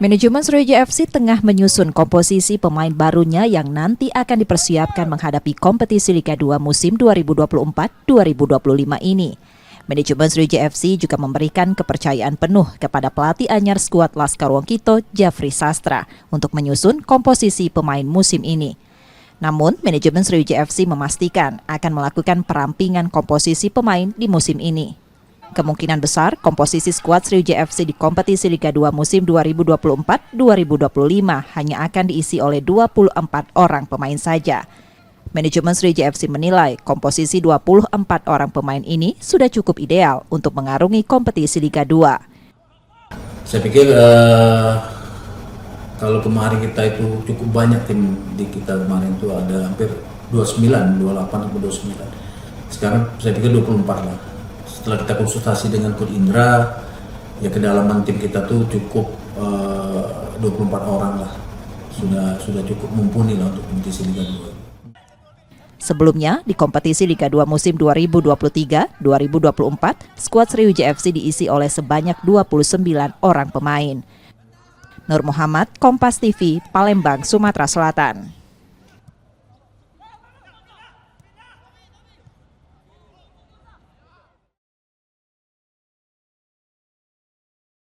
Manajemen Sriwijaya FC tengah menyusun komposisi pemain barunya yang nanti akan dipersiapkan menghadapi kompetisi Liga 2 musim 2024-2025 ini. Manajemen Sriwijaya FC juga memberikan kepercayaan penuh kepada pelatih anyar skuad Laskar Wongkito, Jafri Sastra, untuk menyusun komposisi pemain musim ini. Namun, manajemen Sriwijaya FC memastikan akan melakukan perampingan komposisi pemain di musim ini. Kemungkinan besar komposisi skuad Sriwijaya FC di kompetisi Liga 2 musim 2024-2025 hanya akan diisi oleh 24 orang pemain saja. Manajemen Sriwijaya FC menilai komposisi 24 orang pemain ini sudah cukup ideal untuk mengarungi kompetisi Liga 2. Saya pikir kalau kemarin kita itu cukup banyak tim di kita kemarin itu ada hampir 29, 28 atau 29. Sekarang saya pikir 24 lah. Setelah kita konsultasi dengan Coach Indra, ya kedalaman tim kita tuh cukup 24 orang lah. Sudah cukup mumpuni lah untuk kompetisi Liga 2. Sebelumnya, di kompetisi Liga 2 musim 2023-2024, skuad Sriwijaya FC diisi oleh sebanyak 29 orang pemain. Nur Muhammad, Kompas TV, Palembang, Sumatera Selatan.